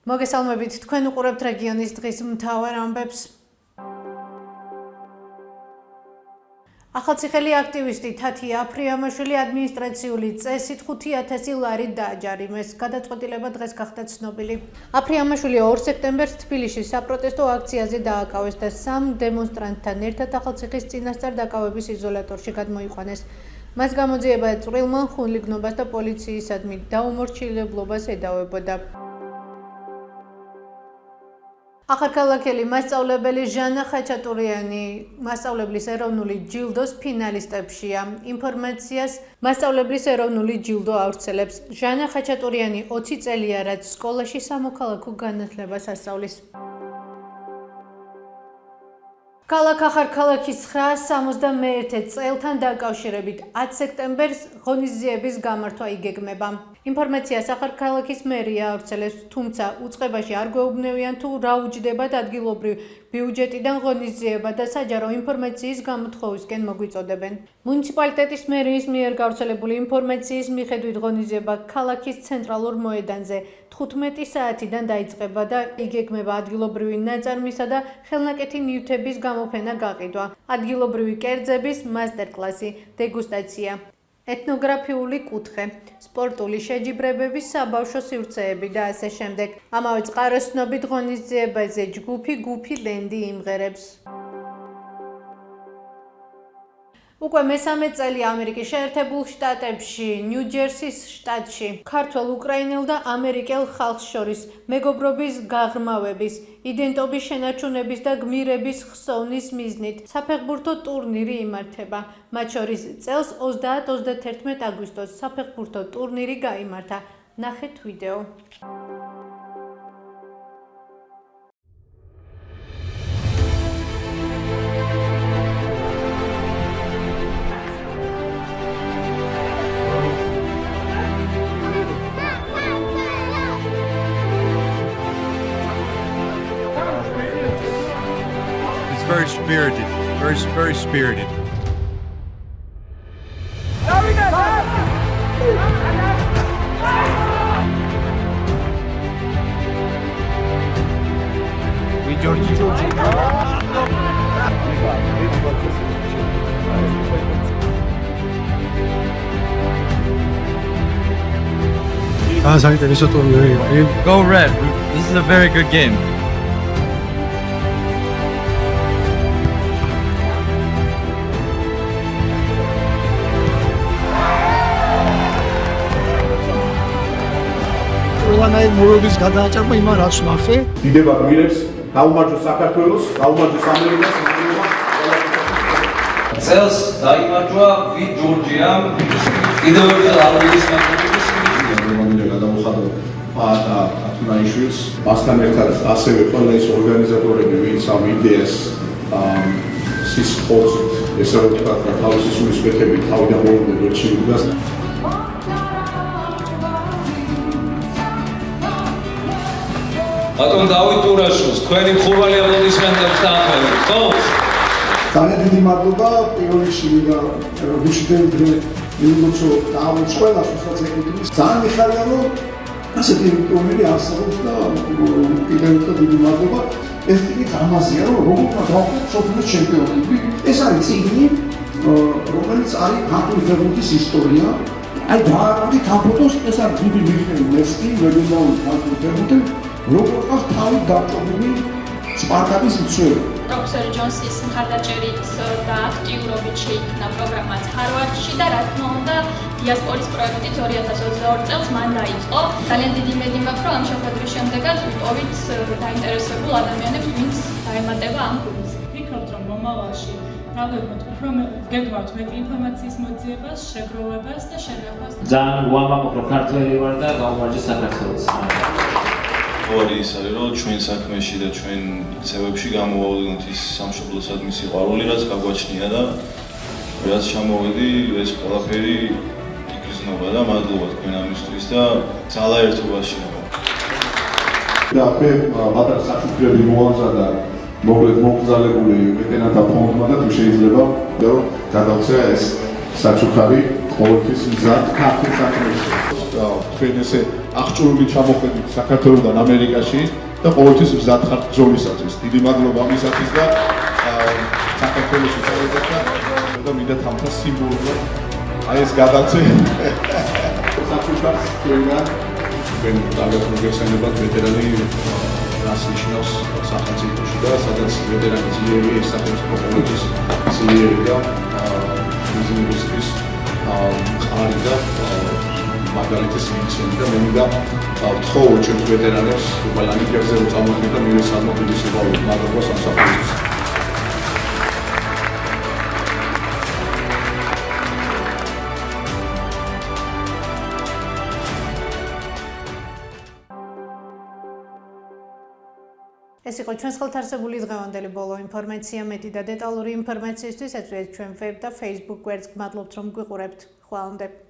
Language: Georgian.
მოგესალმებით, თქვენ უყურებთ რეგიონის დღის მთავარ ამბებს. ახალციხელი აქტივისტი თათია აფრიამაშვილი ადმინისტრაციული წესით 5,000 ლარი დააჯარიმეს. გადაწყვეტილება დღეს გახდა ცნობილი. აფრიამაშვილი 2 სექტემბერს თბილისში საპროტესტო აქციაზე დააკავეს და 3 დემონსტრანტთან ერთად ახალციხის წინასწარ დაკავების იზოლატორში გადმოიყვანეს. მას გამოძიება წვრილმა ხუნლიგნობას და პოლიციისადმი დაუმორჩილებლობას ედავებოდა. ახალქალაქელი მასწავლებელი ჟანა ხაჩატურიანი მასწავლებლის ეროვნული ჯილდოს ფინალისტებშია. ინფორმაციას მასწავლებლის ეროვნული ჯილდო ავრცელებს. ჟანა ხაჩატურიანი 20 წელია, რაც სკოლაში სამოქალაქო განათლებას ასწავლის. ქალაქ ახალქალაქის 971 წელთან დაკავშირებით 10 სექტემბერს ღონისძიების გამართვა იგეგმება. ინფორმაციას ახალქალაქის მერია ავრცელებს, თუმცა უწყებაში არ გვეუბნევიან თუ რა უჯდებათ ადგილობრივ ბიუჯეტიდან ღონისძიება და საჯარო ინფორმაციის გამოთხოვისკენ მოგვიწოდებენ. მუნიციპალიტეტის მერიის მიერ გავრცელებული ინფორმაციის მიხედვით ღონისძიება ქალაქის ცენტრალურ მოედანზე 15 საათიდან დაიწყება და იგეგმება ადგილობრივი ნაწარმისა და ხელნაკეთი ნივთების გამოფენა გაყიდვა, ადგილობრივი კერძების მასტერკლასი, დეგუსტაცია, ეთნოგრაფიული კუთხე, სპორტული შეჯიბრებები, საბავშვო სივრცეები და ასე შემდეგ. ამავე წყაროს ცნობით ღონისძიებაზე ჯგუფი გუფი ლენდი იმღერებს. უკვე მესამე წელი ამერიკის შეერთებულ შტატებში, ნიუ-ჯერსის შტატში, ქართველ, უკრაინელ და ამერიკელ ხალხს შორის მეგობრობის გაღრმავების, იდენტობის შენარჩუნების და გმირების ხსოვნის მიზნით საფეხბურთო ტურნირი იმართება. მათ შორის წელს 30-31 აგვისტოს საფეხბურთო ტურნირი გაიმართა. ნახეთ ვიდეო. Very spirited, very spirited. We Georgie. Go red. This is a very good game. მურობის გადააჭარბა იმან რაც ნახე. დიდება გვირებს, გაუმარჯოს საქართველოს, გაუმარჯოს ამერიკას. წელს დაიმარჯვა ვით ჯორჯიამ, კიდევ ერთხელ ამერიკის მანერა გადამოხატა პაატა ათუნაიშვილს. მასთან ერთად ასევე ყველა ის ორგანიზატორები, ვინც ამ იდეას სისხლობით, ესე რომ ვთქვათ, თავისი სულისკვეთებით თავიდან მოუწევთ რჩილობას. ბატონ დავით ტურაშვილს, თქვენი მხურვალი აპლოდისმენტებს დაამთავრეთ. ხო? ძალიან დიდი მადლობა პირველ რიგში და ვიშდები მიუძო დავით ყველას უსაც ეკუთვნის. ძალიან მიხარია რომ ასეთი ტურნირი არსებობს და კიდევ ერთხელ დიდი მადლობა. ეს ტიპი ამაზეა რომ როგორ დავხოთ სოფლის ჩემპიონები. ეს არის წიგნი, რომელიც არის ქართული ფეხბურთის ისტორია. აი დაარავით ამ ფოტოს, ეს არის დიდი მიხელი მესტი, ლეგენდარული ქართული ფეხბურთელი. როგორ ყავს თავი დაკჭობილი სპარტაკის მცველი. პროფესორ ჯონსის მხარდაჭერით და აქტიურობით შეიქმნა პროგრამაც ჰარვარდში და რა თქმა უნდა დიასპორის პროექტით 2022 წელს მან დაიწყო. ძალიან დიდი იმედი მაქვს, რომ ამ შეხვედრის შემდეგაც ვიტოვით დაინტერესებულ ადამიანებს, ვინც დაემატება ამ გუნდს. ვფიქრობთ, რომ მომავალში გეგმავთ მეტი ინფორმაციის მოძიებას, შეგროვებას და შენახავს. ძალიან უამაყობ რომ ქართველი ვარ და გაუმარჯოს საქართველოს. ყოველი ის არის, რომ ჩვენ საქმეში და ჩვენ ცევებში გამოვავდით ის სამშობლოსადმი სიყვარული, რაც გაგვაჩნია და რაც ჩამოვედი, ეს ყველაფერი გრძნობა და მადლობა თქვენ ამისთვის და ძალა ერთობაში რა. და მე ბატონ საფუძველი მოამზადა მოგზაურებული ვეტერანთა ფონდმა და თუ შეიძლება რომ გადავწია ეს საჩუქარი ყოველთვის მზად ქართულ საქმეში. თქვენ ესე აღჭურვილი ჩამოხედით საქართველოსთან ამერიკაში და ყოველთვის მზად ხართ ბრძოლისათვის. დიდი მადლობა ამისათვის და საქართველოში წავედით და მინდა თამთა სიმბოლურად აი ეს გადავწე საჩუქარს თქვენგან თქვენ კარგად მოგეხსენებათ ვეტერანი რას ნიშნავს სახელმწიფოში და სადაც ვეტერანი ძლიერი ეს სახელმწიფო ყოველთვის ძლიერი და მიზნებისთვის მყარი და მაგალითის მიცემი და მე მინდა ვთხოვო ჩემს ვეტერანებს ყველანი ფერზე რომ წამოდგეთ და მივესალმო დიდი სიყვარული მადლობა სამსახურისთვის. ეს იყო ჩვენს ხელთარსებული დღევანდელი ბოლო ინფორმაცია. მეტი და დეტალური ინფორმაციისთვის ეწვიეთ ჩვენ ვებ და Facebook გვერდს. გმადლობთ რომ გვიყურებთ. ხვალამდე.